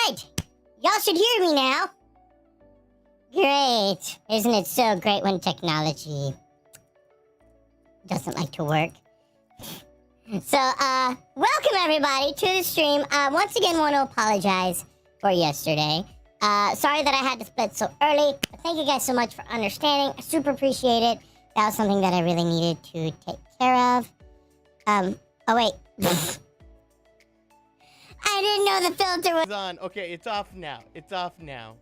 Alright, y'all should hear me now. Great. Isn't it so great when technology doesn't like to work? So, welcome everybody to the stream. Once again, want to apologize for yesterday. Sorry that I had to split so early, but thank you guys so much for understanding. I super appreciate it. That was something that I really needed to take care of. Oh wait. I didn't know the filter was on. Okay, it's off now. It's off now.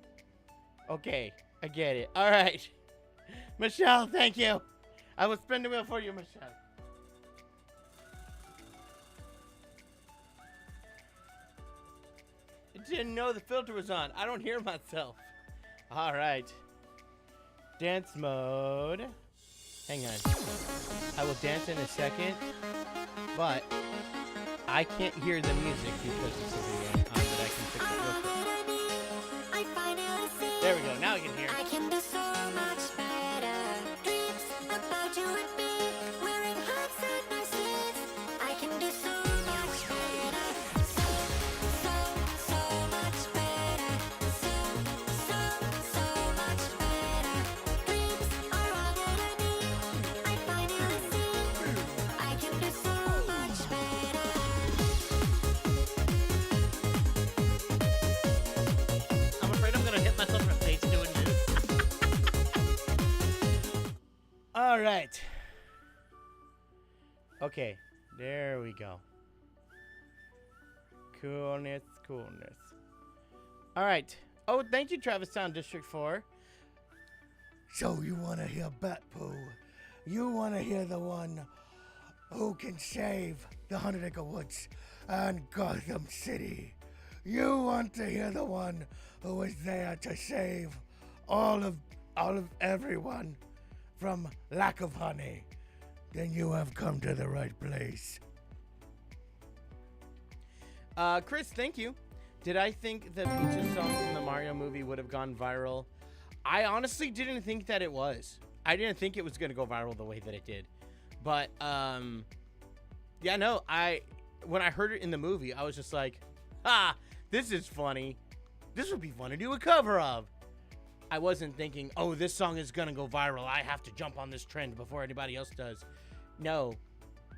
Okay, I get it. All right. Michelle, thank you. I will spin the wheel for you, Michelle. I didn't know the filter was on. I don't hear myself. All right. Dance mode. Hang on. I will dance in a second, but I can't hear the music because this is the only time that I can fix it real quick. There we go. Now I can hear. I can do so much better. Dreams about you and me, wearing hats and nice sleeves. I can do so much better. So much better. So much better. Dreams are all that I need. I finally see I can do so much better. I'm afraid I'm gonna hit myself in the face doing this. All right. Okay, there we go. Coolness. All right. Oh, thank you, Travis Town District 4. So you want to hear Bat Poo? You want to hear the one who can save the 100 Acre Woods and Gotham City? You want to hear the one who was there to save all of everyone from lack of honey? Then you have come to the right place. Chris, thank you. Did I think the Peaches song from the Mario movie would have gone viral? I honestly didn't think that it was. I didn't think it was going to go viral the way that it did. But, yeah, no, when I heard it in the movie, I was just like, this is funny. This would be fun to do a cover of. I wasn't thinking, oh, this song is going to go viral. I have to jump on this trend before anybody else does. No.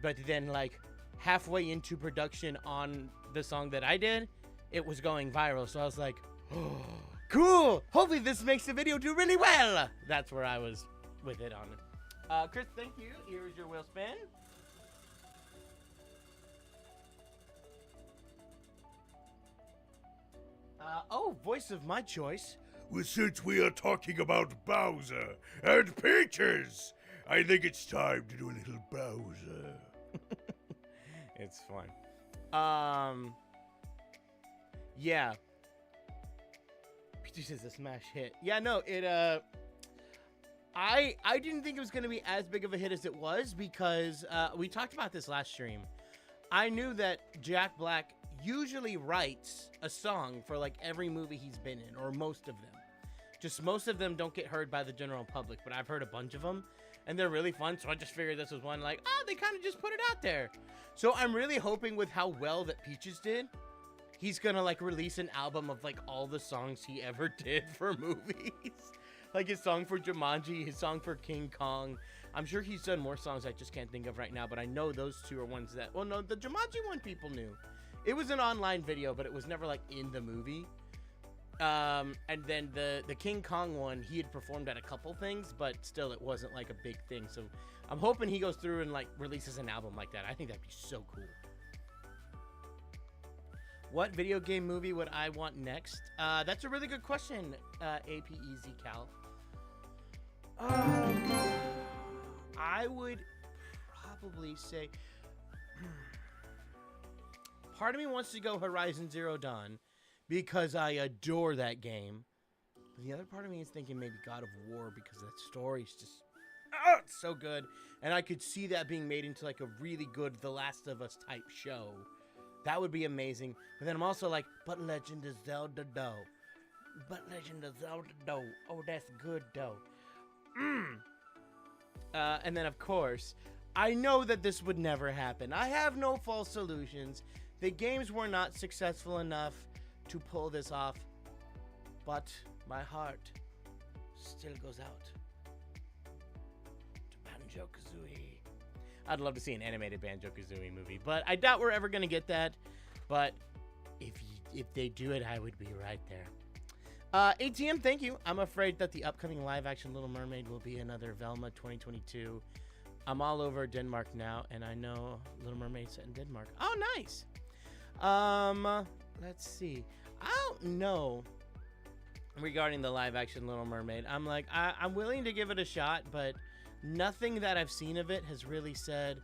But then, like, halfway into production on the song that I did, it was going viral. So I was like, oh, cool. Hopefully this makes the video do really well. That's where I was with it on it. Chris, thank you. Here's your wheel spin. Oh, voice of my choice. Well, since we are talking about Bowser and Peaches, I think it's time to do a little Bowser. It's fun. Yeah. Peaches is a smash hit. Yeah, no, it, I didn't think it was going to be as big of a hit as it was because, we talked about this last stream. I knew that Jack Black usually writes a song for, like, every movie he's been in, or most of them. Just most of them don't get heard by the general public, but I've heard a bunch of them, and they're really fun, so I just figured this was one, like, they kind of just put it out there. So I'm really hoping with how well that Peaches did, he's gonna, like, release an album of, like, all the songs he ever did for movies. Like his song for Jumanji, his song for King Kong. I'm sure he's done more songs I just can't think of right now, but I know those two are ones that, well, no, the Jumanji one people knew. It was an online video, but it was never, like, in the movie. And then the King Kong one, he had performed at a couple things, but still it wasn't, like, a big thing. So I'm hoping he goes through and, like, releases an album like that. I think that'd be so cool. What video game movie would I want next? That's a really good question, APEZ Cal. I would probably say... Part of me wants to go Horizon Zero Dawn because I adore that game. But the other part of me is thinking maybe God of War because that story's just it's so good. And I could see that being made into, like, a really good The Last of Us type show. That would be amazing. But then I'm also like, but Legend of Zelda though. But Legend of Zelda though. Oh, that's good though. And then of course, I know that this would never happen. I have no false illusions. The games were not successful enough to pull this off, but my heart still goes out to Banjo-Kazooie. I'd love to see an animated Banjo-Kazooie movie, but I doubt we're ever going to get that. But if they do it, I would be right there. ATM, thank you. I'm afraid that the upcoming live-action Little Mermaid will be another Velma 2022. I'm all over Denmark now, and I know Little Mermaid set in Denmark. Oh, nice. Let's see. I don't know regarding the live-action Little Mermaid. I'm willing to give it a shot, but nothing that I've seen of it has really said,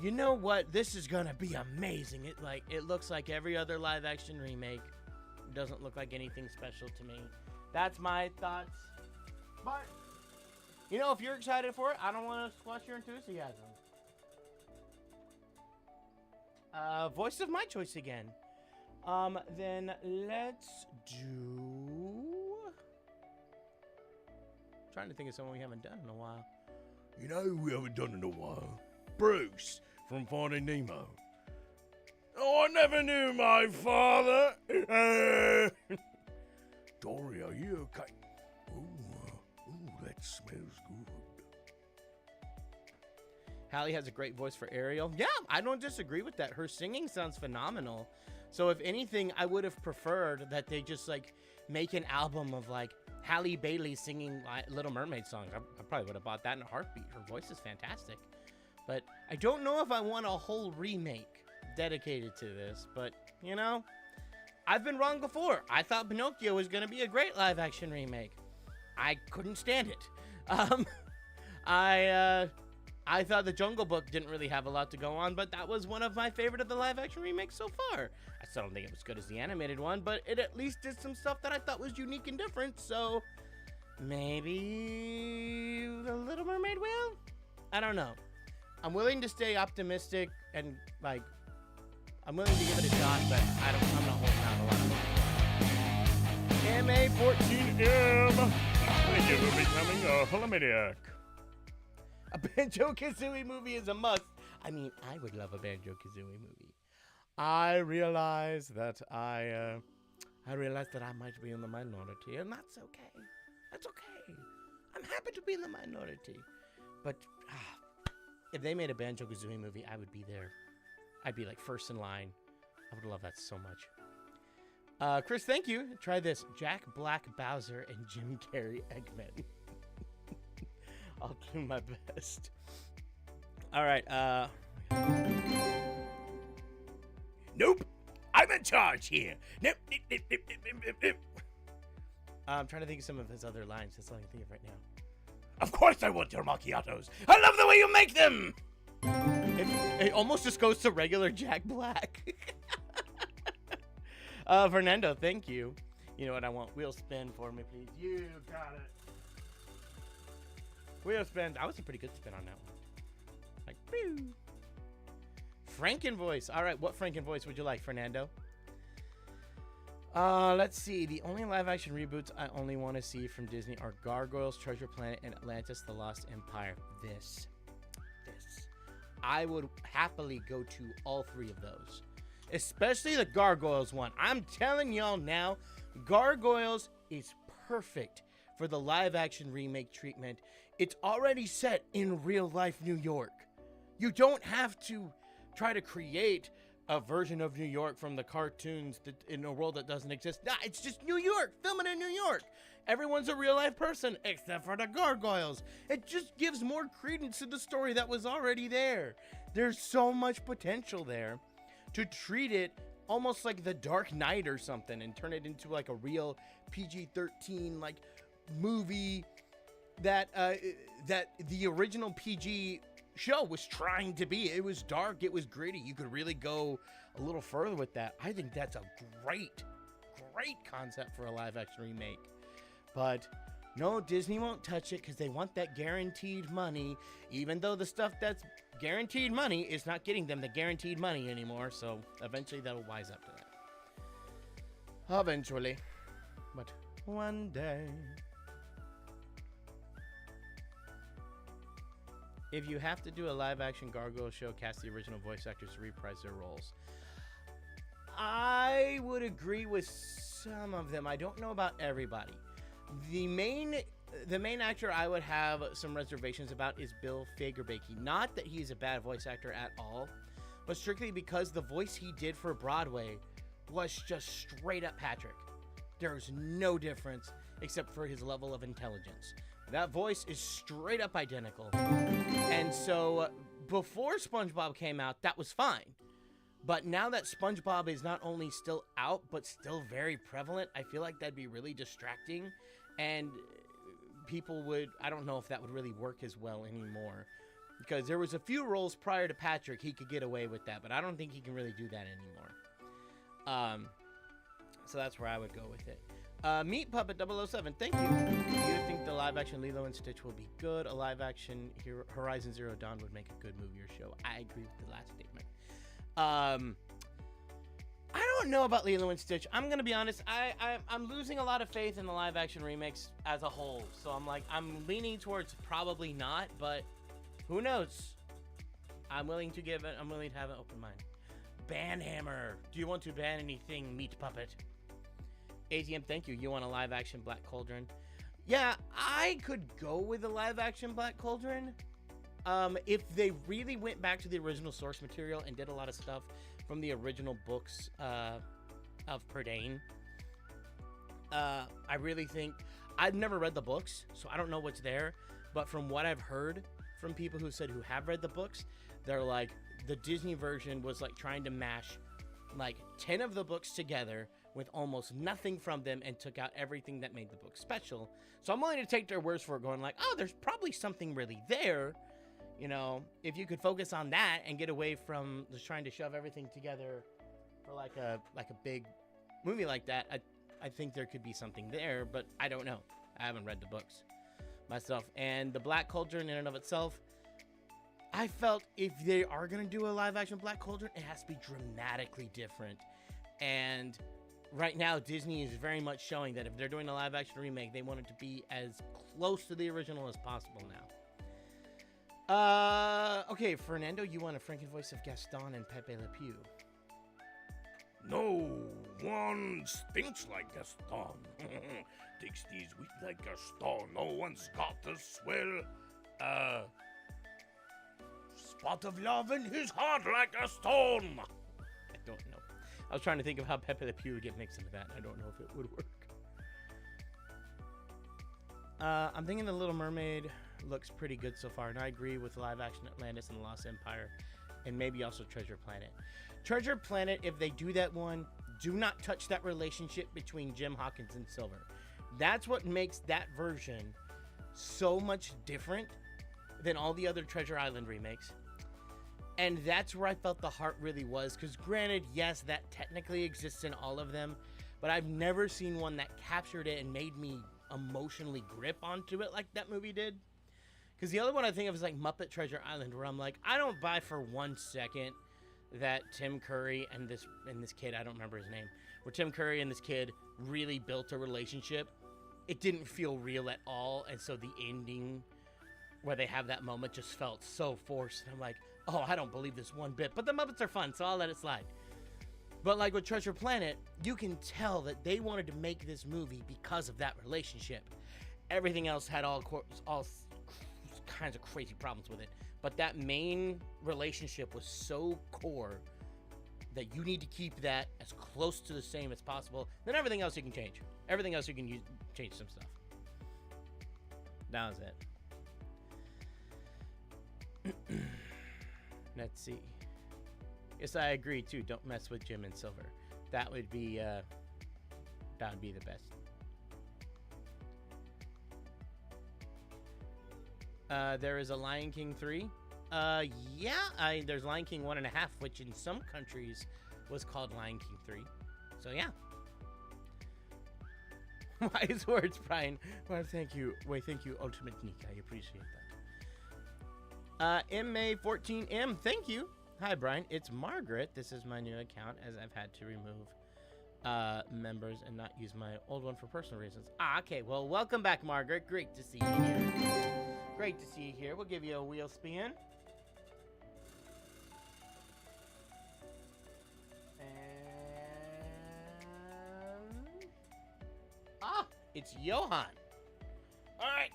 you know what, this is gonna be amazing. It looks like every other live-action remake. It doesn't look like anything special to me. That's my thoughts. But you know, if you're excited for it, I don't want to squash your enthusiasm. Voice of my choice again. Then let's do... trying to think of someone we haven't done in a while. You know who we haven't done in a while? Bruce from Finding Nemo. Oh, I never knew my father. Dory, are you okay? Ooh, that smells good. Hallie has a great voice for Ariel. Yeah, I don't disagree with that. Her singing sounds phenomenal. So if anything, I would have preferred that they just like make an album of like Halle Bailey singing Little Mermaid songs. I probably would have bought that in a heartbeat. Her voice is fantastic. But I don't know if I want a whole remake dedicated to this. But, you know, I've been wrong before. I thought Pinocchio was going to be a great live-action remake. I couldn't stand it. I thought The Jungle Book didn't really have a lot to go on, but that was one of my favorite of the live-action remakes so far. I still don't think it was good as the animated one, but it at least did some stuff that I thought was unique and different, so maybe The Little Mermaid will? I don't know. I'm willing to stay optimistic and, like, I'm willing to give it a shot, but I'm not holding out a lot of hope. MA14M. Thank you for becoming a holomaniac. A Banjo-Kazooie movie is a must. I mean, I would love a Banjo-Kazooie movie. I realize that I might be in the minority, and that's okay. That's okay. I'm happy to be in the minority. But if they made a Banjo-Kazooie movie, I would be there. I'd be like first in line. I would love that so much. Chris, thank you. Try this. Jack Black Bowser and Jim Carrey Eggman. I'll do my best. All right. Nope. I'm in charge here. Nope. I'm trying to think of some of his other lines. That's all I can think of right now. Of course I want your macchiatos. I love the way you make them. It almost just goes to regular Jack Black. Fernando, thank you. You know what I want? Wheel spin for me, please. You got it. Wheel spin. That was a pretty good spin on that one. Like, pew. Frankenvoice. All right, what Frankenvoice would you like, Fernando? Let's see. The only live-action reboots I only want to see from Disney are Gargoyles, Treasure Planet, and Atlantis: The Lost Empire. This. I would happily go to all three of those. Especially the Gargoyles one. I'm telling y'all now, Gargoyles is perfect for the live-action remake treatment. It's already set in real-life New York. You don't have to try to create a version of New York from the cartoons in a world that doesn't exist. Nah, it's just New York. Film it in New York. Everyone's a real-life person, except for the Gargoyles. It just gives more credence to the story that was already there. There's so much potential there to treat it almost like The Dark Knight or something and turn it into like a real PG-13 like movie that the original PG show was trying to be. It was dark, it was gritty. You could really go a little further with that. I think that's a great concept for a live-action remake. But no, Disney won't touch it because they want that guaranteed money, even though the stuff that's guaranteed money is not getting them the guaranteed money anymore. So eventually that'll wise up to that. Eventually. But one day. If you have to do a live-action Gargoyle show, cast the original voice actors to reprise their roles. I would agree with some of them. I don't know about everybody. The main actor I would have some reservations about is Bill Fagerbakke. Not that he's a bad voice actor at all, but strictly because the voice he did for Broadway was just straight up Patrick. There's no difference except for his level of intelligence. That voice is straight up identical. And so before SpongeBob came out, that was fine. But now that SpongeBob is not only still out, but still very prevalent, I feel like that'd be really distracting. And people would, I don't know if that would really work as well anymore. Because there was a few roles prior to Patrick he could get away with that, but I don't think he can really do that anymore. So that's where I would go with it. Meat Puppet 007, thank you. Do you think the live-action Lilo and Stitch will be good? A live-action Horizon Zero Dawn would make a good movie or show. I agree with the last statement. I don't know about Lilo and Stitch. I'm gonna be honest. I'm losing a lot of faith in the live-action remakes as a whole. So I'm leaning towards probably not, but who knows? I'm willing to have an open mind. Banhammer, do you want to ban anything, Meat Puppet? ATM, thank you. You want a live-action Black Cauldron? Yeah, I could go with a live-action Black Cauldron. If they really went back to the original source material and did a lot of stuff from the original books of Prydain, I really think... I've never read the books, so I don't know what's there. But from what I've heard from people who have read the books, they're like, the Disney version was like trying to mash like 10 of the books together with almost nothing from them and took out everything that made the book special. So I'm willing to take their words for it, going like, oh, there's probably something really there. You know, if you could focus on that and get away from just trying to shove everything together for like a big movie like that, I think there could be something there, but I don't know. I haven't read the books myself. And the Black Cauldron in and of itself, I felt if they are going to do a live-action Black Cauldron, it has to be dramatically different. And right now, Disney is very much showing that if they're doing a live-action remake, they want it to be as close to the original as possible now. Okay, Fernando, you want a Frankenvoice of Gaston and Pepe Le Pew? No one stinks like Gaston. Takes these wheat like Gaston. No one's got a swell, spot of love in his heart like Gaston. I don't know. I was trying to think of how Pepe Le Pew would get mixed into that. I don't know if it would work. I'm thinking The Little Mermaid looks pretty good so far, and I agree with live-action Atlantis and the Lost Empire, and maybe also Treasure Planet. Treasure Planet, if they do that one, do not touch that relationship between Jim Hawkins and Silver. That's what makes that version so much different than all the other Treasure Island remakes. And that's where I felt the heart really was, because granted, yes, that technically exists in all of them, but I've never seen one that captured it and made me emotionally grip onto it like that movie did. Because the other one I think of is like Muppet Treasure Island, where I'm like, I don't buy for 1 second that Tim Curry and this kid, I don't remember his name, where Tim Curry and this kid really built a relationship. It didn't feel real at all, and so the ending where they have that moment just felt so forced. And I'm like, oh, I don't believe this one bit. But the Muppets are fun, so I'll let it slide. But like with Treasure Planet, you can tell that they wanted to make this movie because of that relationship. Everything else had all kinds of crazy problems with it. But that main relationship was so core that you need to keep that as close to the same as possible. Then everything else you can change. Everything else you can change some stuff. That was it. Let's see. Yes, I agree too. Don't mess with Jim and Silver. That would be the best. There is a Lion King 3. Yeah, there's Lion King 1.5, which in some countries was called Lion King 3. So yeah. Wise words, Brian. Well, thank you. Wait, thank you, Ultimate Nick. I appreciate that. MA14M, thank you. Hi, Brian. It's Margaret. This is my new account, as I've had to remove members and not use my old one for personal reasons. Okay. Well, welcome back, Margaret. Great to see you here. Great to see you here. We'll give you a wheel spin. It's Johan. All right.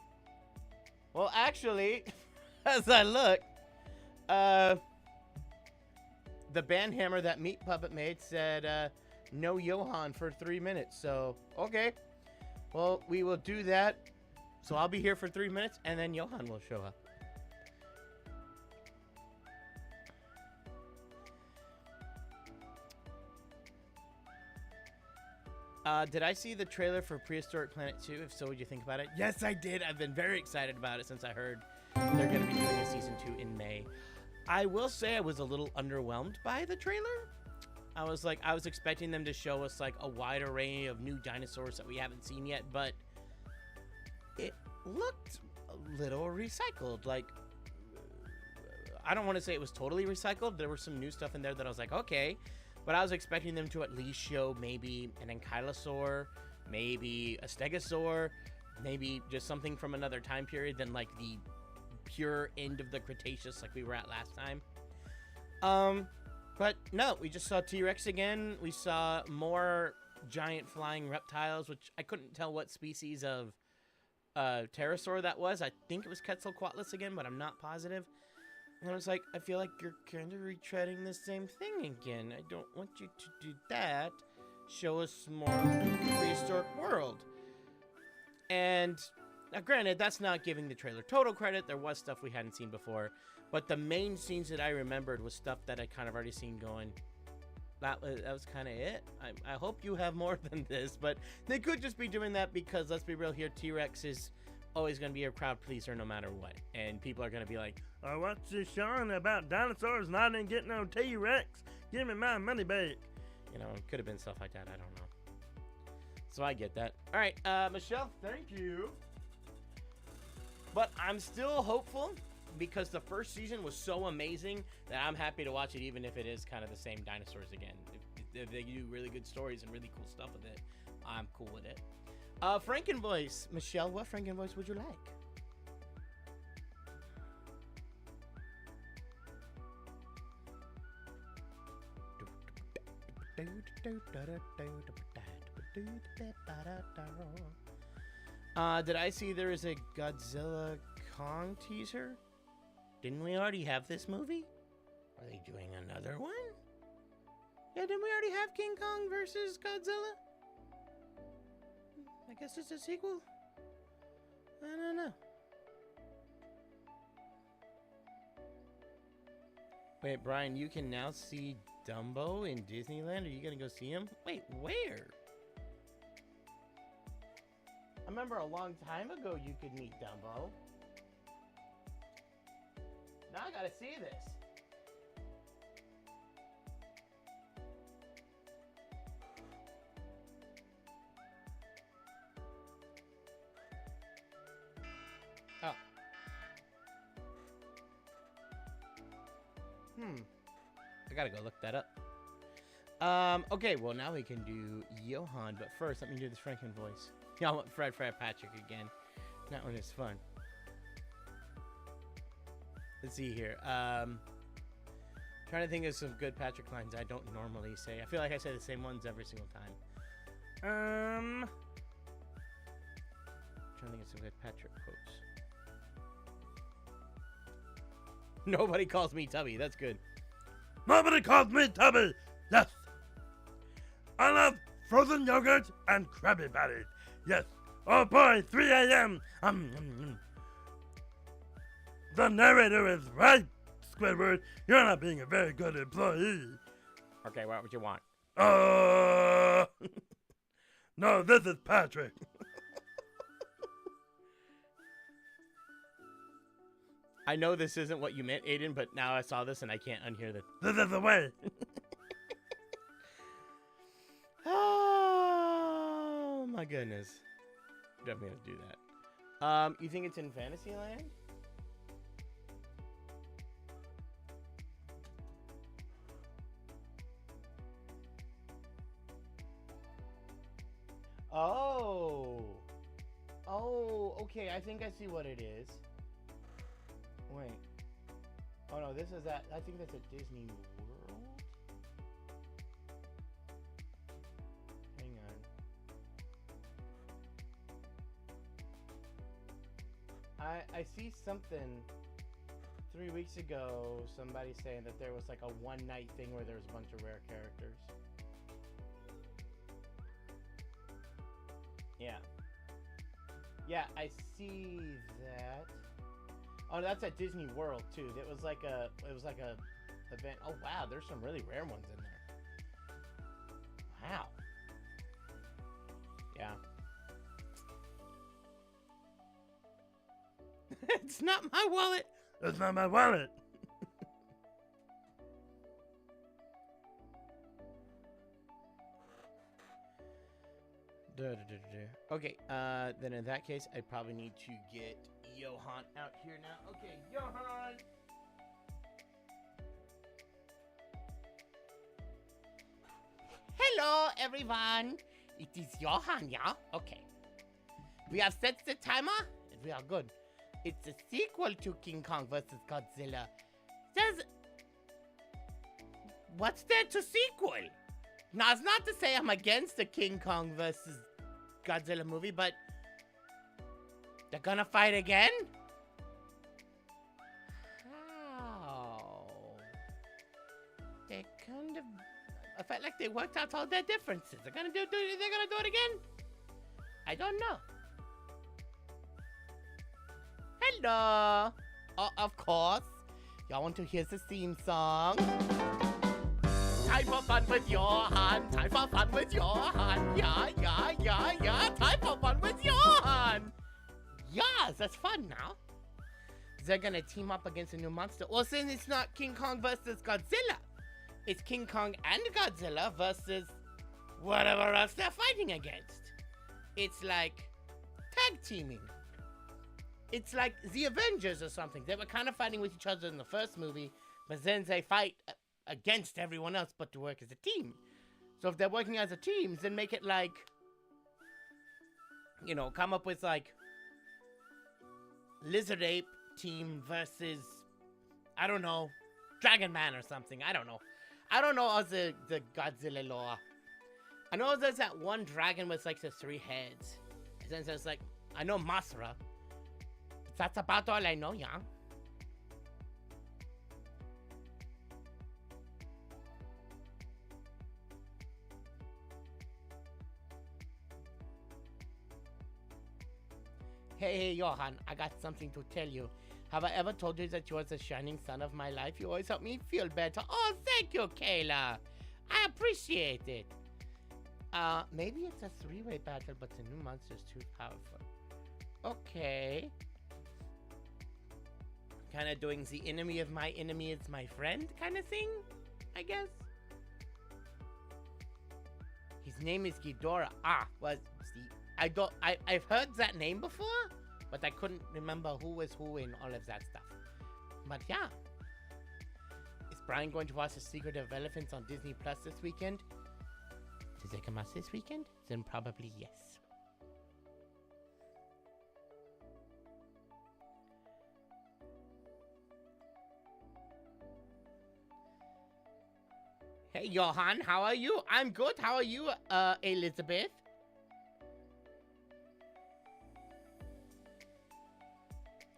Well, actually, as I look, the band hammer that Meat Puppet made said no Johan for 3 minutes. So, okay. Well, we will do that. So I'll be here for 3 minutes, and then Johan will show up. Did I see the trailer for Prehistoric Planet 2? If so, what did you think about it? Yes, I did. I've been very excited about it since I heard they're going to be doing a season 2 in May. I will say I was a little underwhelmed by the trailer. I was expecting them to show us like a wide array of new dinosaurs that we haven't seen yet, but it looked a little recycled. Like, I don't want to say it was totally recycled. There was some new stuff in there that I was like, okay. But I was expecting them to at least show maybe an ankylosaur, maybe a stegosaur, maybe just something from another time period than like the pure end of the Cretaceous like we were at last time. But no, we just saw T-Rex again. We saw more giant flying reptiles, which I couldn't tell what species of pterosaur that was. I think it was Quetzalcoatlus again, but I'm not positive. And I was like, I feel like you're kind of retreading the same thing again. I don't want you to do that. Show us more of the prehistoric world. And now, granted, that's not giving the trailer total credit. There was stuff we hadn't seen before. But the main scenes that I remembered was stuff that I kind of already seen going, that was kind of it. I hope you have more than this. But they could just be doing that because, let's be real here, T-Rex is always going to be a crowd pleaser no matter what. And people are going to be like, I watched this Sean about dinosaurs and I didn't get no T-Rex. Give me my money back. You know, it could have been stuff like that. I don't know. So I get that. All right, Michelle, thank you. But I'm still hopeful because the first season was so amazing that I'm happy to watch it even if it is kind of the same dinosaurs again. If they do really good stories and really cool stuff with it, I'm cool with it. Frankenvoice. Michelle, what Frankenvoice would you like? Did I see there is a Godzilla Kong teaser? Didn't we already have this movie? Are they doing another one? Yeah, didn't we already have King Kong versus Godzilla? I guess it's a sequel? I don't know. Wait, Brian, you can now see Dumbo in Disneyland? Are you gonna go see him? Wait, where? I remember a long time ago you could meet Dumbo. Now I gotta see this. Oh. I gotta go look that up. Okay, well now we can do Johan, but first let me do this Frankenvoice. Y'all want Fred Patrick again. That one is fun. Let's see here. Trying to think of some good Patrick lines I don't normally say. I feel like I say the same ones every single time. Trying to think of some good Patrick quotes. Nobody calls me Tubby. That's good. Nobody calls me Tubby. Yes. I love frozen yogurt and Krabby Patties. Yes. Oh boy, 3 a.m. The narrator is right, Squidward. You're not being a very good employee. Okay, what would you want? No, this is Patrick. I know this isn't what you meant, Aiden, but now I saw this and I can't unhear the... This is the way. Oh, my goodness. Definitely gonna do that. You think it's in Fantasyland? Oh. Oh, okay. I think I see what it is. Wait. Oh no, this is at, I think that's at Disney World? Hang on. I see something 3 weeks ago. Somebody saying that there was like a one night thing where there was a bunch of rare characters. Yeah. Yeah, I see that. Oh, that's at Disney World too. It was like a event. Oh wow, there's some really rare ones in there. Wow. Yeah. It's not my wallet. That's not my wallet. Okay, then in that case, I probably need to get Johan out here now. Okay, Johan! Hello, everyone! It is Johan, yeah? Okay. We have set the timer, and we are good. It's a sequel to King Kong vs. Godzilla. What's there to sequel? Now, it's not to say I'm against the King Kong vs. Godzilla movie, but they're gonna fight again? How? They kind of... I felt like they worked out all their differences. They're gonna do it again? I don't know. Hello! Oh, of course. Y'all want to hear the theme song? Time for fun with Johan. Time for fun with Johan. Yeah. Time for fun with Johan. Yes, that's fun now. They're gonna team up against a new monster. Well, since it's not King Kong versus Godzilla, it's King Kong and Godzilla versus whatever else they're fighting against. It's like tag teaming. It's like the Avengers or something. They were kind of fighting with each other in the first movie, but then they fight against everyone else but to work as a team. So if they're working as a team, then make it like, you know, come up with like Lizard Ape team versus, I don't know, Dragon Man or something. I don't know all the Godzilla lore. I know there's that one dragon with like the 3 heads. And then there's like, I know Masra. That's about all I know, yeah. Hey, Johan, I got something to tell you. Have I ever told you that you are the shining sun of my life? You always help me feel better. Oh, thank you, Kayla. I appreciate it. Maybe it's a 3-way battle, but the new monster's too powerful. Okay. Kind of doing the enemy of my enemy is my friend kind of thing, I guess. His name is Ghidorah. Well, see, I've heard that name before, but I couldn't remember who was who in all of that stuff. But yeah. Is Brian going to watch The Secret of Elephants on Disney Plus this weekend? Does it come out this weekend? Then probably yes. Hey, Johan, how are you? I'm good. How are you, Elizabeth?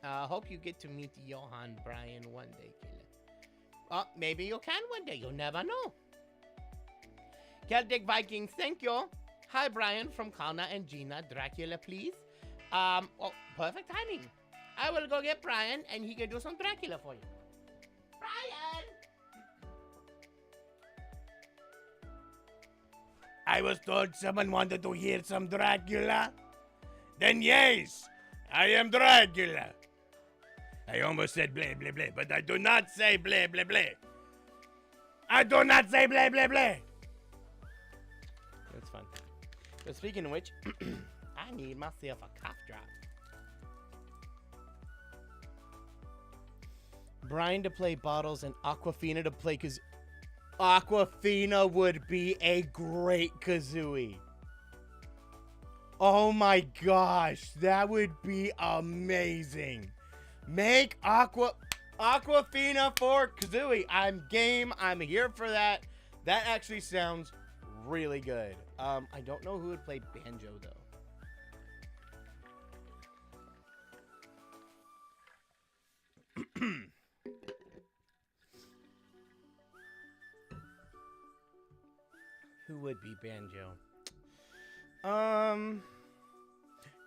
Hope you get to meet Johan Brian one day, Kayla. Maybe you can one day. You never know. Celtic Vikings, thank you. Hi, Brian from Kana and Gina. Dracula, please. Perfect timing. I will go get Brian, and he can do some Dracula for you. Brian! I was told someone wanted to hear some Dracula. Then yes, I am Dracula. I almost said blah blah blah, but I do not say blah blah blah. I do not say blah blah blah. That's fun. But speaking of which, I need myself a cough drop. Brian to play Bottles and Aquafina to play Kazooie. Aquafina would be a great Kazooie. Oh my gosh, that would be amazing. Make Aquafina for Kazooie. I'm game. I'm here for that. That actually sounds really good. I don't know who would play Banjo though. Who would be Banjo?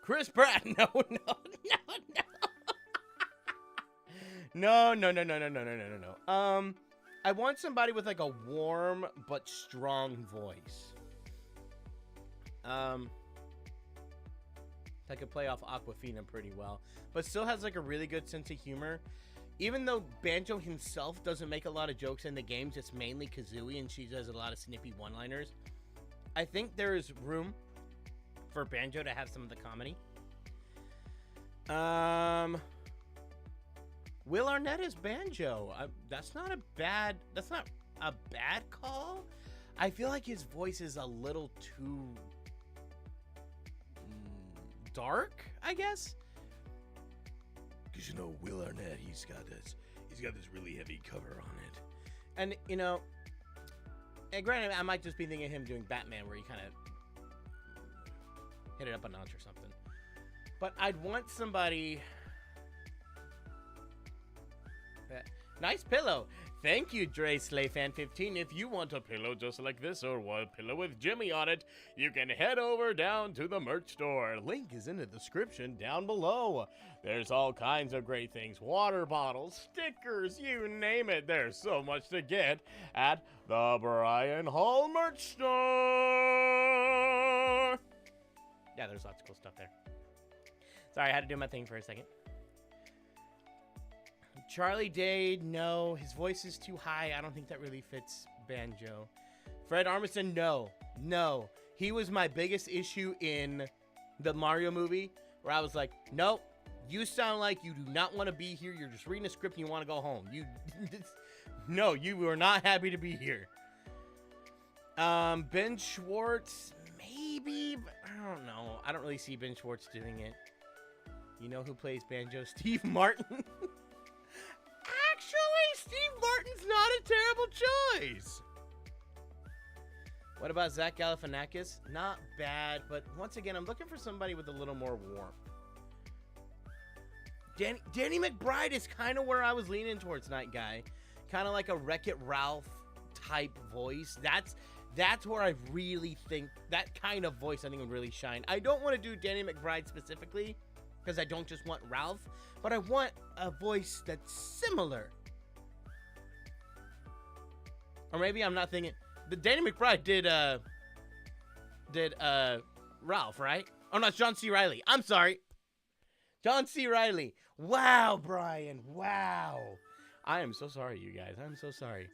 Chris Pratt. No, no, no, no. No. I want somebody with like a warm but strong voice. That could play off Aquafina pretty well, but still has like a really good sense of humor. Even though Banjo himself doesn't make a lot of jokes in the games, it's mainly Kazooie, and she does a lot of snippy one-liners. I think there is room for Banjo to have some of the comedy. Will Arnett is Banjo. That's not a bad call. I feel like his voice is a little too dark, I guess. Because, you know, Will Arnett, he's got this really heavy cover on it. And, you know, and granted, I might just be thinking of him doing Batman, where he kind of hit it up a notch or something. But I'd want somebody... Nice pillow. Thank you, Dre Slayfan15. If you want a pillow just like this or a pillow with Jimmy on it, you can head over down to the merch store. Link is in the description down below. There's all kinds of great things. Water bottles, stickers, you name it. There's so much to get at the Brian Hall merch store. Yeah, there's lots of cool stuff there. Sorry, I had to do my thing for a second. Charlie Dade, no. His voice is too high. I don't think that really fits Banjo. Fred Armisen, no. No. He was my biggest issue in the Mario movie, where I was like, nope, you sound like you do not want to be here. You're just reading a script and you want to go home. No, you were not happy to be here. Ben Schwartz, maybe, but I don't know. I don't really see Ben Schwartz doing it. You know who plays Banjo? Steve Martin. Actually, Steve Martin's not a terrible choice. What about Zach Galifianakis? Not bad, but once again, I'm looking for somebody with a little more warmth. Danny McBride is kind of where I was leaning towards, Night Guy. Kind of like a Wreck-It Ralph type voice. That's where I really think that kind of voice I think would really shine. I don't want to do Danny McBride specifically, because I don't just want Ralph, but I want a voice that's similar. Or maybe I'm not thinking... The Danny McBride did Ralph, right? Oh, no, it's John C. Reilly. I'm sorry. John C. Reilly. Wow, Brian. Wow. I am so sorry, you guys. I'm so sorry.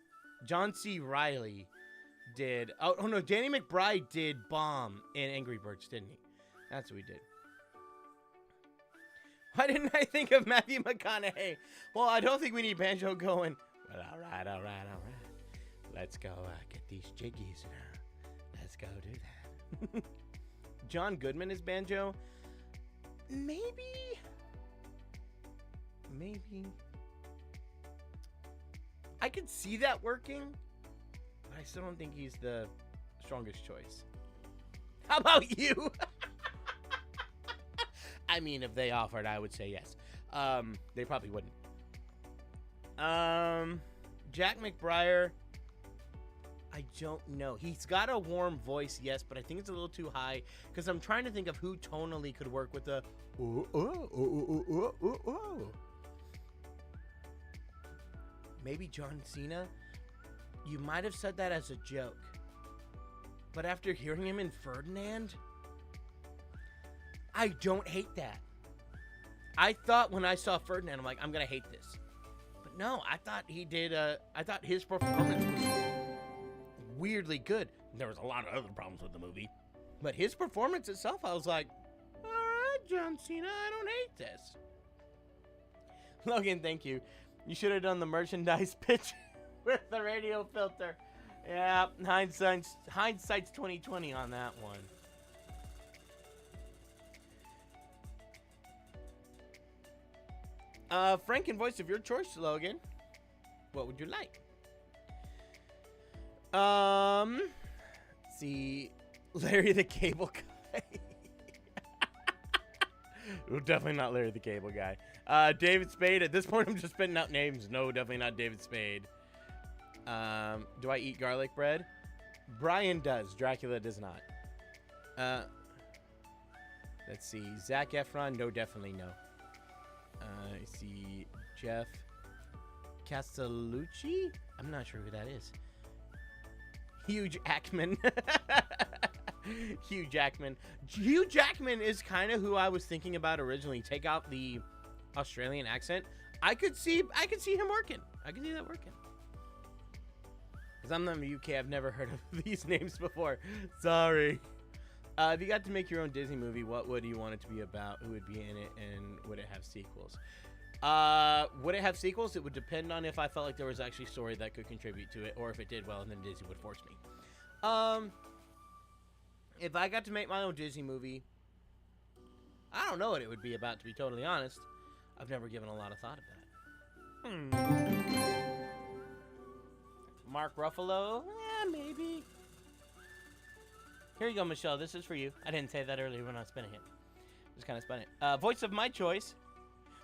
John C. Reilly did... Oh, no, Danny McBride did Bomb in Angry Birds, didn't he? That's what we did. Why didn't I think of Matthew McConaughey? Well, I don't think we need Banjo going, well, all right. Let's go get these jiggies now. Let's go do that. John Goodman is Banjo? Maybe. I could see that working, but I still don't think he's the strongest choice. How about you? I mean, if they offered, I would say yes. They probably wouldn't. Jack McBrayer, I don't know. He's got a warm voice, yes, but I think it's a little too high, because I'm trying to think of who tonally could work with the Maybe John Cena? You might have said that as a joke, but after hearing him in Ferdinand, I don't hate that. I thought when I saw Ferdinand, I'm like, I'm gonna hate this. But no, I thought he did, I thought his performance was weirdly good. There was a lot of other problems with the movie, but his performance itself, I was like, all right, John Cena, I don't hate this. Logan, thank you. You should have done the merchandise pitch with the radio filter. Yeah, hindsight's 2020 on that one. Frankenvoice of your choice, Logan. What would you like? See, Larry the Cable Guy. Well, definitely not Larry the Cable Guy. David Spade. At this point, I'm just spitting out names. No, definitely not David Spade. Do I eat garlic bread? Brian does. Dracula does not. Let's see. Zac Efron, no, definitely no. I see Jeff Castellucci. I'm not sure who that is. Hugh Jackman. Hugh Jackman. Hugh Jackman is kind of who I was thinking about originally. Take out the Australian accent. I could see him working. I could see that working. Because I'm not in the UK, I've never heard of these names before. Sorry. If you got to make your own Disney movie, what would you want it to be about? Who would be in it? And would it have sequels? Would it have sequels? It would depend on if I felt like there was actually a story that could contribute to it, or if it did well, and then Disney would force me. If I got to make my own Disney movie, I don't know what it would be about, to be totally honest. I've never given a lot of thought of that. Mark Ruffalo? Yeah, maybe. Here you go, Michelle. This is for you. I didn't say that earlier when I was spinning it. Just kind of spun it. Voice of my choice.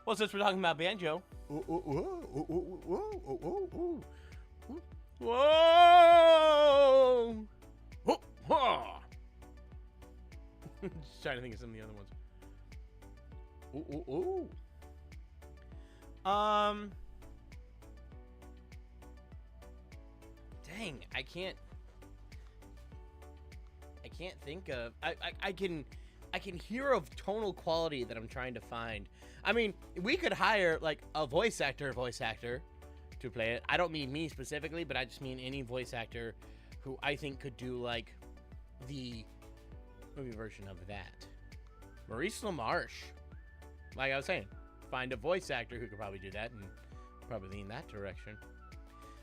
Well, since we're talking about banjo. Whoa! Just trying to think of some of the other ones. Dang, I can't think of. I can hear of tonal quality that I'm trying to find. I mean, we could hire like a voice actor to play it. I don't mean me specifically, but I just mean any voice actor who I think could do like the movie version of that. Maurice LaMarche. Like I was saying, find a voice actor who could probably do that and probably lean that direction.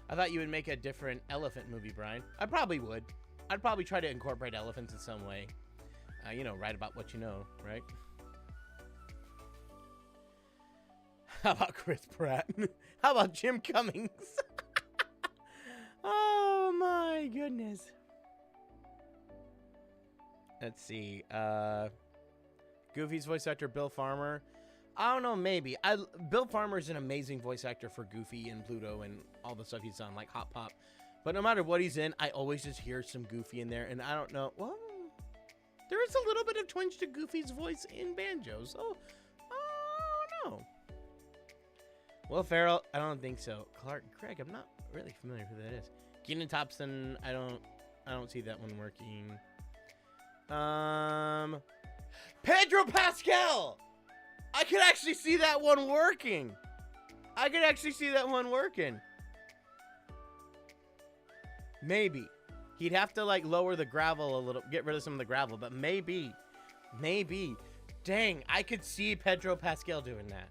I thought you would make a different elephant movie, Brian. I probably would. I'd probably try to incorporate elephants in some way. You know, write about what you know, right? How about Chris Pratt? How about Jim Cummings? Oh my goodness. Let's see. Goofy's voice actor Bill Farmer. I don't know, maybe. Bill Farmer's an amazing voice actor for Goofy and Pluto and all the stuff he's done, like Hot Pop. But no matter what he's in, I always just hear some Goofy in there, and I don't know. Well, there is a little bit of twinge to Goofy's voice in Banjo, so I don't know. Will Ferrell, I don't think so. Clark Gregg, I'm not really familiar who that is. Kenan Thompson, I don't see that one working. Pedro Pascal! I could actually see that one working. Maybe. He'd have to like lower the gravel a little, get rid of some of the gravel, but maybe. Dang, I could see Pedro Pascal doing that.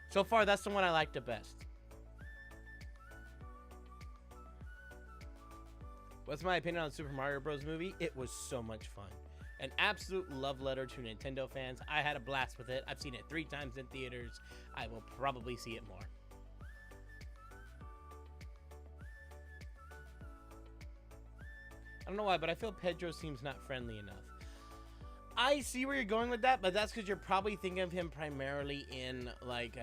So far, that's the one I like the best. What's my opinion on the Super Mario Bros. Movie? It was so much fun. An absolute love letter to Nintendo fans. I had a blast with it. I've seen it 3 times in theaters. I will probably see it more. I don't know why, but I feel Pedro seems not friendly enough. I see where you're going with that, but that's because you're probably thinking of him primarily in, like,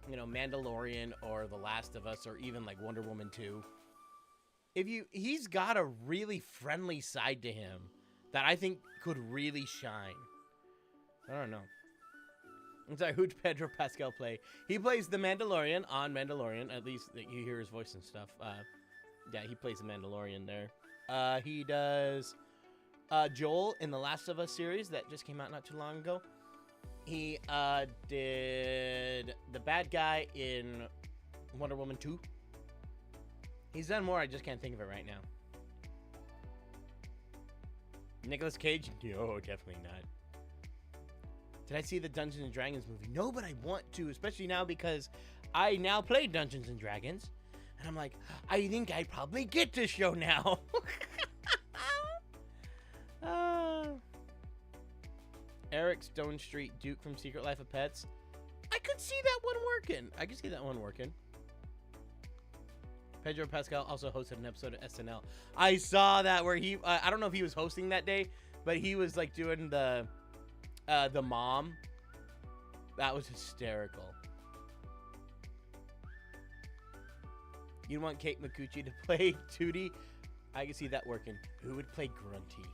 you know, Mandalorian or The Last of Us or even, like, Wonder Woman 2. He's got a really friendly side to him that I think could really shine. I don't know. I'm sorry, who'd Pedro Pascal play? He plays the Mandalorian on Mandalorian. At least you hear his voice and stuff. Yeah, he plays the Mandalorian there. He does Joel in the Last of Us series that just came out not too long ago. He did the bad guy in Wonder Woman 2. He's done more, I just can't think of it right now. Nicolas Cage? No, definitely not. Did I see the Dungeons and Dragons movie? No, but I want to, especially now because I now play Dungeons and Dragons. And I'm like, I think I probably get this show now. Eric Stone Street Duke from Secret Life of Pets. I could see that one working. Pedro Pascal also hosted an episode of SNL. I saw that where he, I don't know if he was hosting that day, but he was like doing the mom. That was hysterical. You want Kate Micucci to play Tootie? I can see that working. Who would play Grunty?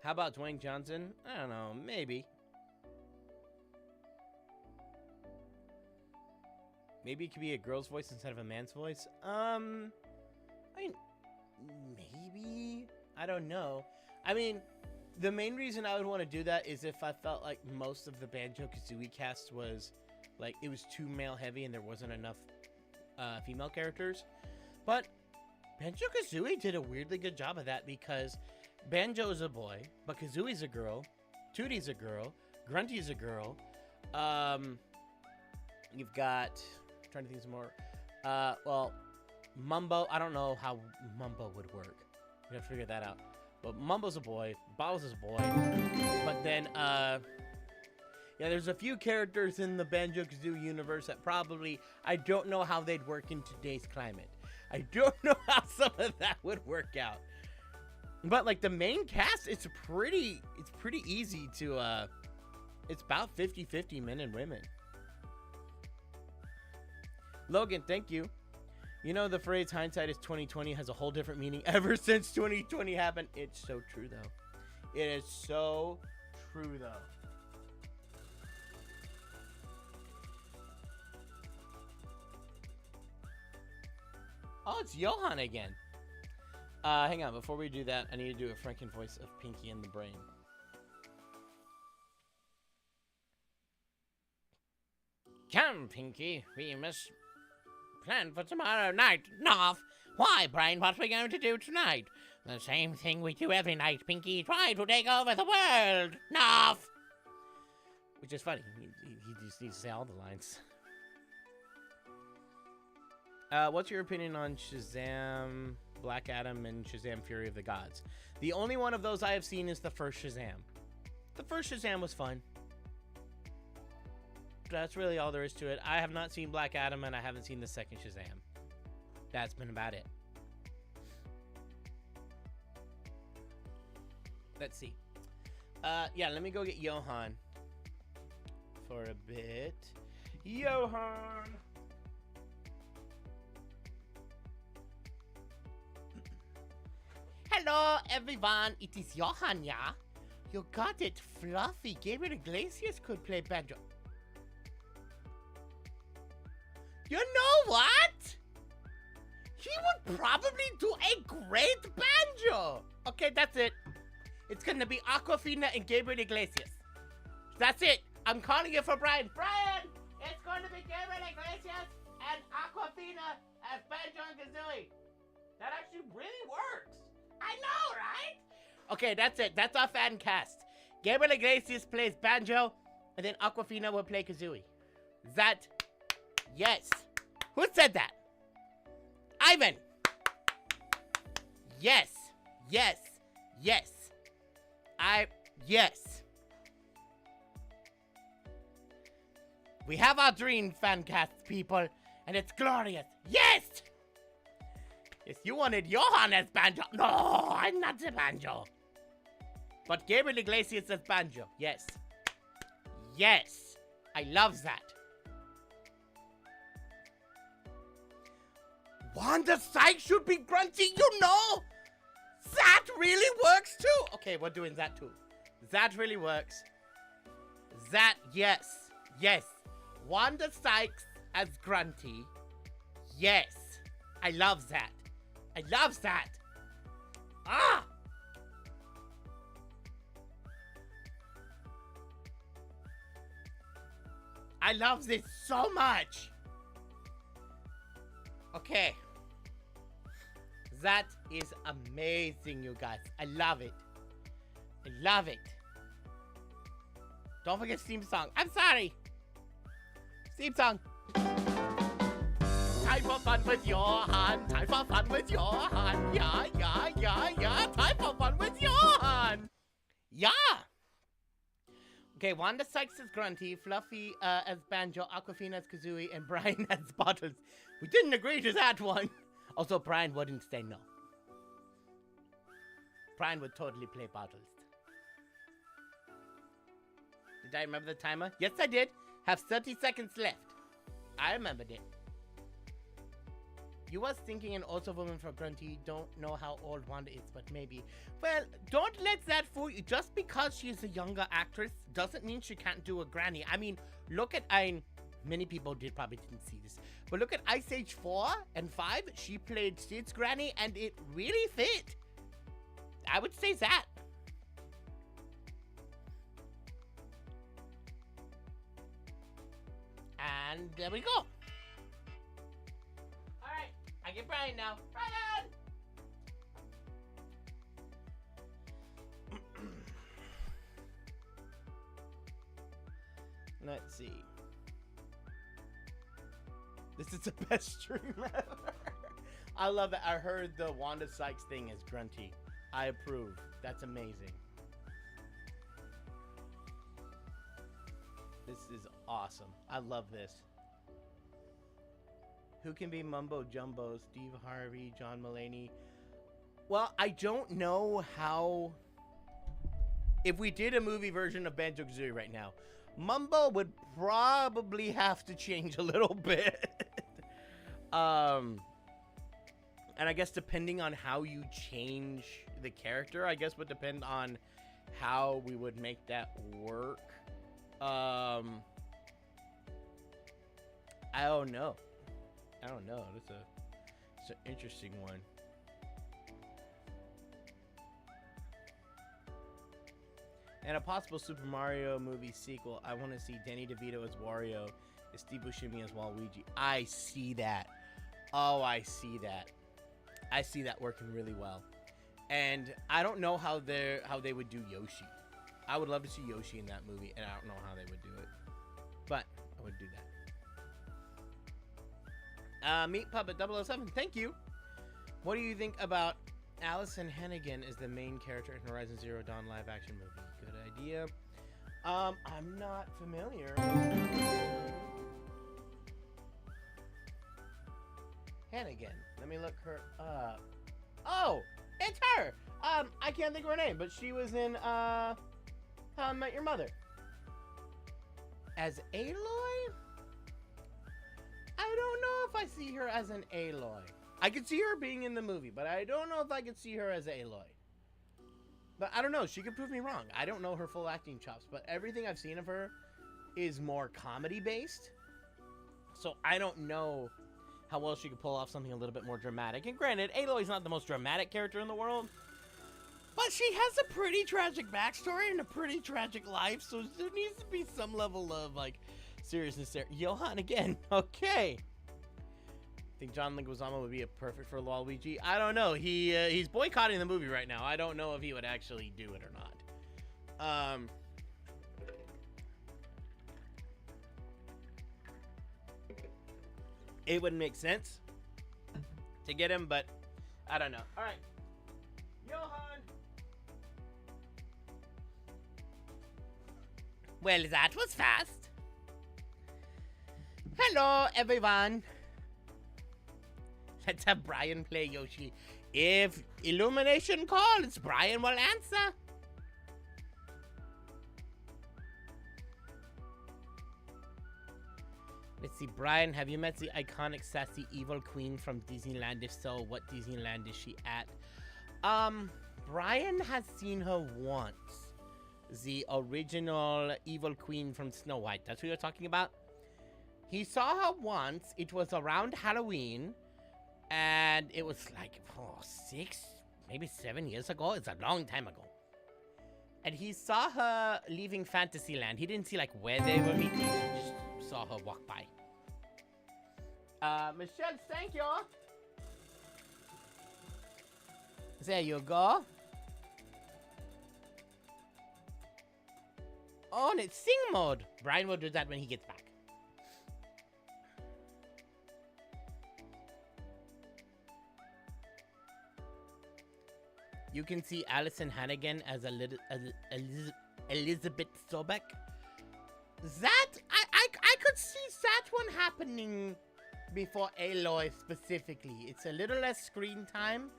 How about Dwayne Johnson? I don't know. Maybe. Maybe it could be a girl's voice instead of a man's voice. I mean, maybe. I don't know. I mean, the main reason I would want to do that is if I felt like most of the Banjo-Kazooie cast was, like, it was too male-heavy and there wasn't enough female characters. But Banjo-Kazooie did a weirdly good job of that because Banjo is a boy, but Kazooie's a girl, Tootie's a girl, Grunty's a girl. You've got... I'm trying to think some more. Well, Mumbo, I don't know how Mumbo would work. We have to figure that out. But Mumbo's a boy, Bottles is a boy. But then, yeah, there's a few characters in the Banjo-Kazooie universe that probably, I don't know how they'd work in today's climate. I don't know how some of that would work out. But, like, the main cast, it's pretty easy to, it's about 50-50 men and women. Logan, thank you. You know the phrase hindsight is 2020 has a whole different meaning ever since 2020 happened. It's so true, though. It is so true, though. Oh, it's Johan again. Hang on. Before we do that, I need to do a Franken voice of Pinky and the Brain. Come, Pinky. We must plan for tomorrow night. Noff. Why, Brain? What are we going to do tonight? The same thing we do every night, Pinky. Try to take over the world. Noff. Which is funny. He just needs to say all the lines. What's your opinion on Shazam, Black Adam, and Shazam Fury of the Gods? The only one of those I have seen is the first Shazam. The first Shazam was fun. That's really all there is to it. I have not seen Black Adam, and I haven't seen the second Shazam. That's been about it. Let's see. Yeah, let me go get Johan for a bit. Johan! Hello, everyone. It is Johan, yeah? You got it, Fluffy. Gabriel Iglesias could play banjo. You know what? He would probably do a great banjo. Okay, that's it. It's gonna be Aquafina and Gabriel Iglesias. That's it. I'm calling it for Brian. Brian! It's going to be Gabriel Iglesias and Aquafina as Banjo and Kazooie. That actually really works. I know, right? Okay, that's it. That's our fan cast. Gabriel Iglesias plays banjo, and then Aquafina will play Kazooie. Is that... Yes. Who said that? Ivan. Yes. Yes. Yes. Yes. We have our dream fan cast, people, and it's glorious. Yes. Yes, you wanted Johan as banjo. No, I'm not the banjo. But Gabriel Iglesias as banjo. Yes. Yes. I love that. Wanda Sykes should be Grunty, you know? That really works too. Okay, we're doing that too. That really works. That, yes. Yes. Wanda Sykes as Grunty. Yes. I love that. I love that. Ah! I love this so much. Okay. That is amazing, you guys. I love it. I love it. Don't forget Steam song. I'm sorry. Steam song. Time for fun with Johan. Time for fun with Johan. Yeah. Time for fun with Johan. Yeah. Okay, Wanda Sykes as Grunty, Fluffy as Banjo, Aquafina as Kazooie, and Brian as Bottles. We didn't agree to that one. Also, Brian wouldn't say no. Brian would totally play Bottles. Did I remember the timer? Yes, I did. Have 30 seconds left. I remembered it. You was thinking an older woman for Grunty. Don't know how old Wanda is, but maybe. Well, don't let that fool you. Just because she's a younger actress doesn't mean she can't do a granny. I mean, look at many people probably didn't see this, but look at Ice Age 4 and 5. She played Sid's granny, and it really fit. I would say that. And there we go. Alright, I get Brian now. Brian! Let's see. This is the best stream ever. I love it. I heard the Wanda Sykes thing is grunty. I approve. That's amazing. This is awesome. I love this. Who can be Mumbo Jumbo? Steve Harvey, John Mulaney. Well, I don't know how... If we did a movie version of Banjo-Kazooie right now, Mumbo would probably have to change a little bit. And I guess depending on how you change the character, I guess would depend on how we would make that work. I don't know. It's an interesting one. And a possible Super Mario movie sequel. I want to see Danny DeVito as Wario, and Steve Buscemi as Waluigi. I see that. Oh, I see that. I see that working really well. And I don't know how they would do Yoshi. I would love to see Yoshi in that movie, and I don't know how they would do it. But I would do that. Meat Puppet 007, thank you. What do you think about Allison Hannigan as the main character in Horizon Zero Dawn live action movie? Good idea. I'm not familiar. Hannigan. Let me look her up. Oh, it's her. I can't think of her name, but she was in How I Met Your Mother. As Aloy? I don't know if I see her as an Aloy. I could see her being in the movie, but I don't know if I could see her as Aloy. But I don't know. She could prove me wrong. I don't know her full acting chops, but everything I've seen of her is more comedy-based. So I don't know how well she could pull off something a little bit more dramatic. And granted, Aloy's not the most dramatic character in the world, but she has a pretty tragic backstory and a pretty tragic life, so there needs to be some level of, like, seriousness there. Johan again. Okay. I think John Leguizamo would be a perfect for Waluigi. I don't know. He's boycotting the movie right now. I don't know if he would actually do it or not. It wouldn't make sense to get him, but I don't know. All right. Johan. Well, that was fast. Hello, everyone. Let's have Brian play Yoshi. If Illumination calls, Brian will answer. Let's see, Brian, have you met the iconic sassy evil queen from Disneyland? If so, what Disneyland is she at? Brian has seen her once. The original evil queen from Snow White. That's who you're talking about? He saw her once. It was around Halloween. And it was like 6, maybe 7 years ago. It's a long time ago. And he saw her leaving Fantasyland. He didn't see like where they were meeting. He just saw her walk by. Michelle, thank you. There you go. Oh, and it's sing mode. Brian will do that when he gets back. You can see Allison Hannigan as Elizabeth Sobek. That I could see that one happening before Aloy specifically. It's a little less screen time.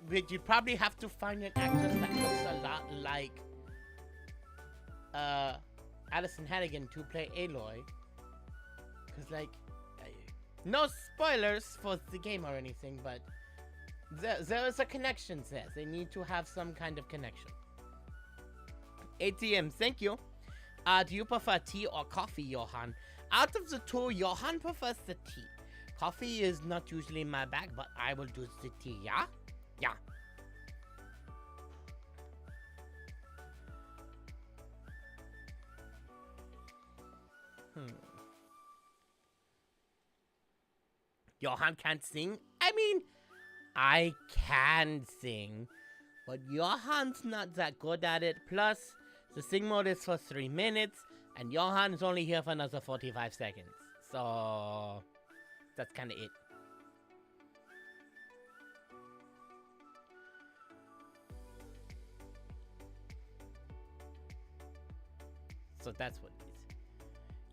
But you probably have to find an actress that looks a lot like Allison Hannigan to play Aloy. Cause like, no spoilers for the game or anything, but there is a connection there. They need to have some kind of connection. ATM, thank you. Do you prefer tea or coffee, Johan? Out of the two, Johan prefers the tea. Coffee is not usually my bag, but I will do the tea, yeah? Yeah. Johan can't sing? I mean, I can sing, but Johan's not that good at it. Plus, the sing mode is for 3 minutes, and Johan is only here for another 45 seconds. So, that's kind of it. So that's what it is.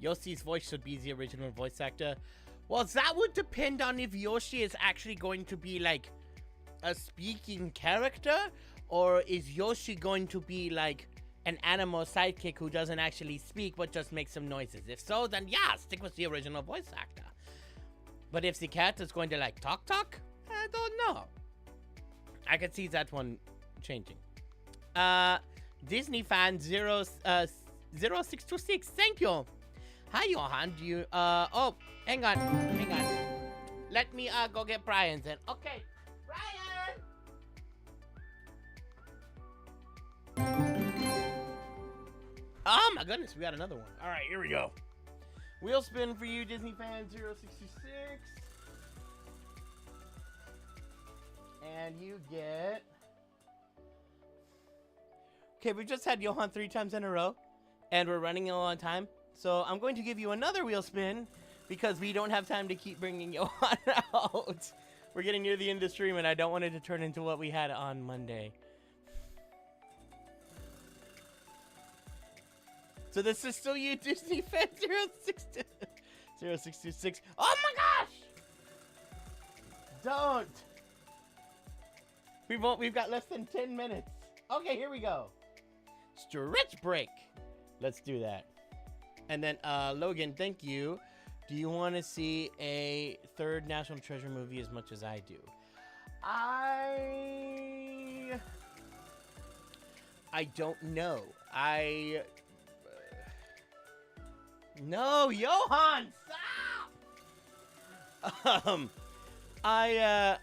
Yoshi's voice should be the original voice actor. Well, that would depend on if Yoshi is actually going to be like a speaking character, or is Yoshi going to be like an animal sidekick who doesn't actually speak but just makes some noises. If so, then yeah, stick with the original voice actor. But if the character is going to like talk, I don't know. I could see that one changing. Disney fan 0626, thank you. Hi Johan, do you oh, hang on. Let me go get Brian then. Okay, Brian! Oh my goodness, we got another one. Alright, here we go. Wheel spin for you, Disney fan 0626. And you get... Okay, we just had Johan 3 times in a row, and we're running low on time. So I'm going to give you another wheel spin, because we don't have time to keep bringing Johan out. We're getting near the end of the stream, and I don't want it to turn into what we had on Monday. So this is still you, Disney fan 0626. Oh my gosh! Don't! We've got less than 10 minutes. Okay, here we go. Stretch break. Let's do that. And then, Logan, thank you. Do you want to see a third National Treasure movie as much as I do? I don't know. No, Johan, stop! I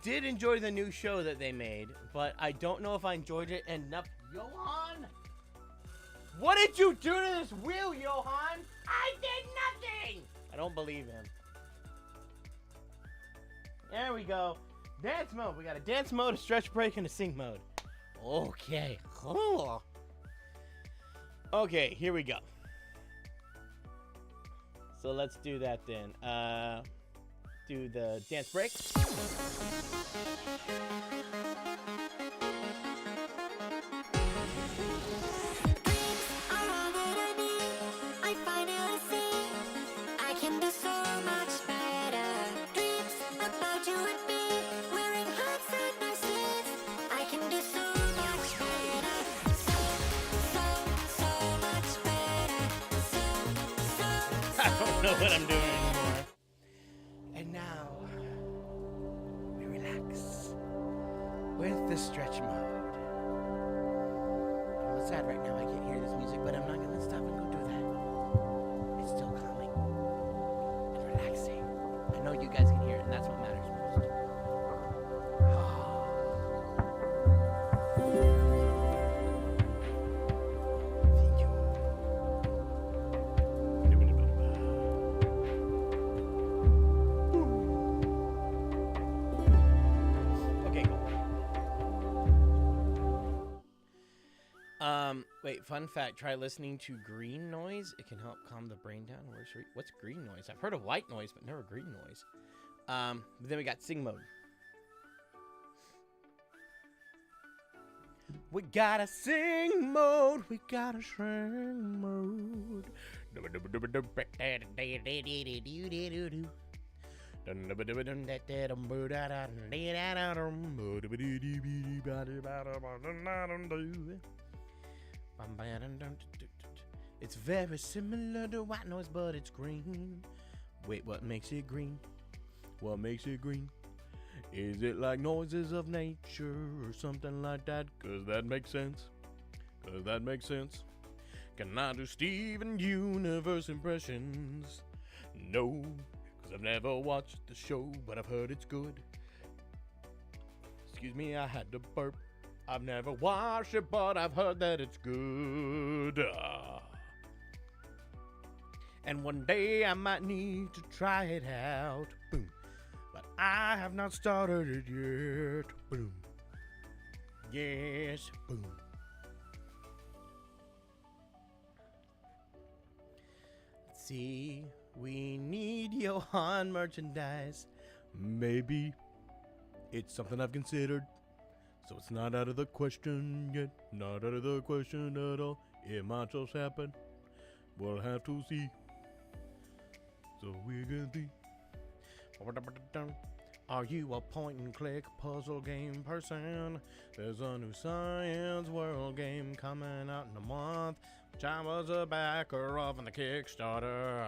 did enjoy the new show that they made, but I don't know if I enjoyed it enough. Johan! What did you do to this wheel, Johan? I did nothing! I don't believe him. There we go. Dance mode. We got a dance mode, a stretch break, and a sing mode. Okay. Cool. Okay, here we go. So let's do that then. Do the dance break. Know what I'm doing anymore. And now we relax with the stretch mode. I'm a little sad right now. I can't hear this music, but I'm not gonna stop and go do that. It's still calming and relaxing. I know you guys can hear it, and that's what matters most. Wait, fun fact, try listening to green noise. It can help calm the brain down. What's green noise? I've heard of white noise, but never green noise. But then we got sing mode. We got a sing mode. We got a sing mode. It's very similar to white noise, but it's green. Wait, what makes it green? What makes it green? Is it like noises of nature or something like that? Cause that makes sense. Cause that makes sense. Can I do Steven Universe impressions? No, cause I've never watched the show, but I've heard it's good. Excuse me, I had to burp. I've never watched it, but I've heard that it's good. And one day I might need to try it out. Boom. But I have not started it yet. Boom. Yes. Boom. Let's see. We need Johan merchandise. Maybe. It's something I've considered. So it's not out of the question yet. Not out of the question at all. It might just happen. We'll have to see. So we're gonna see. Are you a point and click puzzle game person? There's a new Science World game coming out in a month, which I was a backer of on the Kickstarter.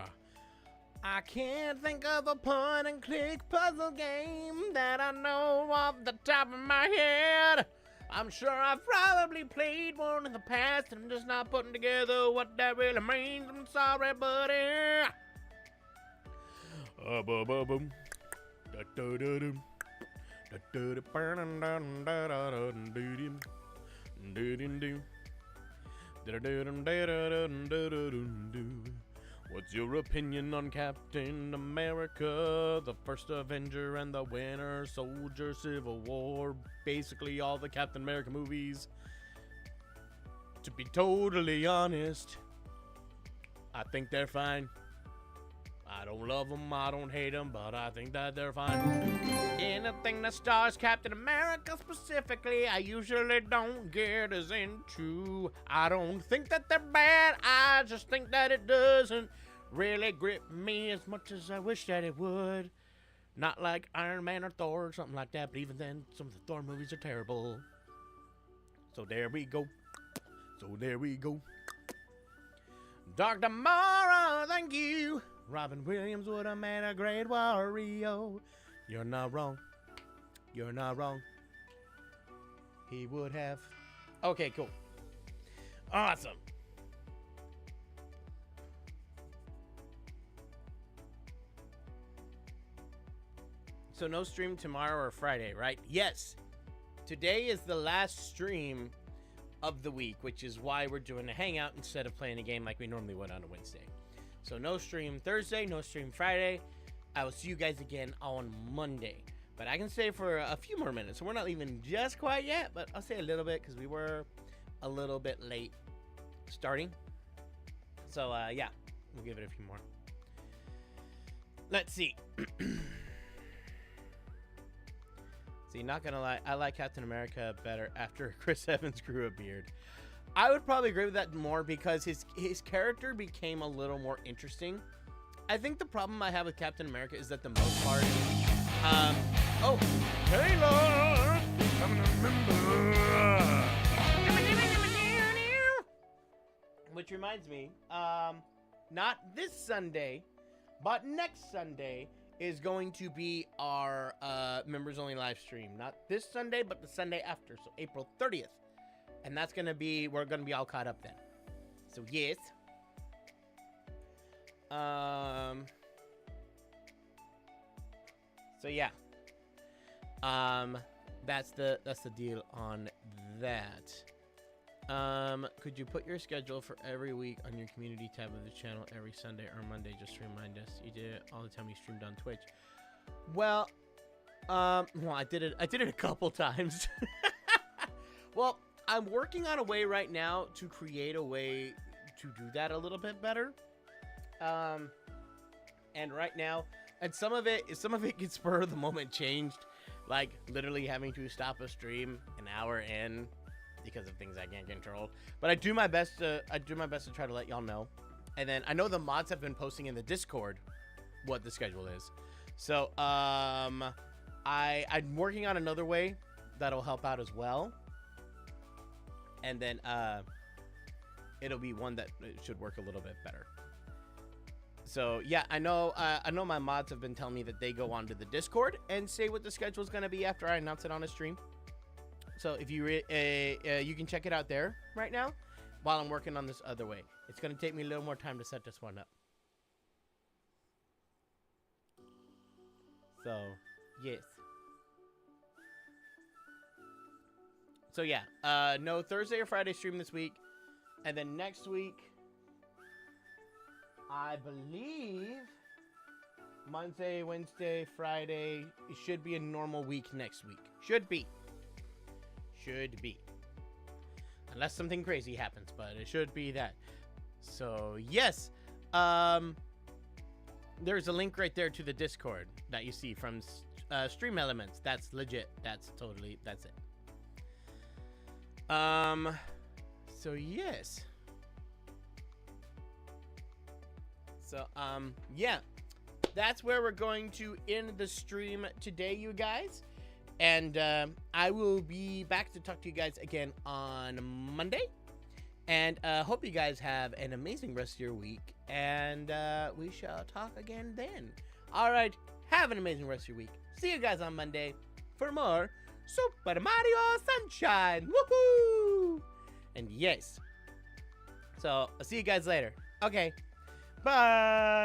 I can't think of a point and click puzzle game that I know off the top of my head. I'm sure I've probably played one in the past and I'm just not putting together what that really means. I'm sorry, buddy. Boom. Da da da dum. Da da da burn da da da da dum. Do dum do. Da da dum da da da da dum. What's your opinion on Captain America, the first Avenger and the Winter Soldier, Civil War, basically all the Captain America movies? To be totally honest, I think they're fine. I don't love them, I don't hate them, but I think that they're fine. Anything that stars Captain America specifically, I usually don't get as into. I don't think that they're bad, I just think that it doesn't really grip me as much as I wish that it would. Not like Iron Man or Thor or something like that, but even then, some of the Thor movies are terrible. So there we go. So there we go. Dr. Mara, thank you. Robin Williams would have made a great Wario. You're not wrong. You're not wrong. He would have. Okay, cool. Awesome. So no stream tomorrow or Friday, right? Yes. Today is the last stream of the week, which is why we're doing a hangout instead of playing a game like we normally would on a Wednesday. So no stream Thursday, no stream Friday. I will see you guys again on Monday. But I can stay for a few more minutes. So we're not leaving just quite yet, but I'll stay a little bit because we were a little bit late starting. So yeah, we'll give it a few more. Let's see. See, not gonna lie, I like Captain America better after Chris Evans grew a beard. I would probably agree with that more because his character became a little more interesting. I think the problem I have with Captain America is that the most part, oh, Taylor, I'm a member. Which reminds me, not this Sunday, but next Sunday is going to be our members only live stream. Not this Sunday, but the Sunday after, so April 30th. And that's going to be, we're going to be all caught up then. So, yes. So, yeah. That's the deal on that. Could you put your schedule for every week on your community tab of the channel every Sunday or Monday just to remind us? You did it all the time you streamed on Twitch. Well, I did it a couple times. Well, I'm working on a way right now to create a way to do that a little bit better. And right now, and some of it gets spur of the moment changed, like literally having to stop a stream an hour in because of things I can't control. But I do my best to try to let y'all know. And then I know the mods have been posting in the Discord what the schedule is. So I'm working on another way that'll help out as well. And then it'll be one that should work a little bit better. So yeah, I know my mods have been telling me that they go onto the Discord and say what the schedule is going to be after I announce it on a stream. So if you you can check it out there right now while I'm working on this other way. It's going to take me a little more time to set this one up. So, yes. So yeah, no Thursday or Friday stream this week. And then next week, I believe Monday, Wednesday, Friday, it should be a normal week next week. Should be. Unless something crazy happens, but it should be that. So, yes. There's a link right there to the Discord that you see from Stream Elements. That's legit. That's it. So, yes. So, yeah. That's where we're going to end the stream today, you guys. And I will be back to talk to you guys again on Monday. And hope you guys have an amazing rest of your week. And we shall talk again then. All right. Have an amazing rest of your week. See you guys on Monday for more Super Mario Sunshine. Woohoo! And yes. So I'll see you guys later. Okay. Bye.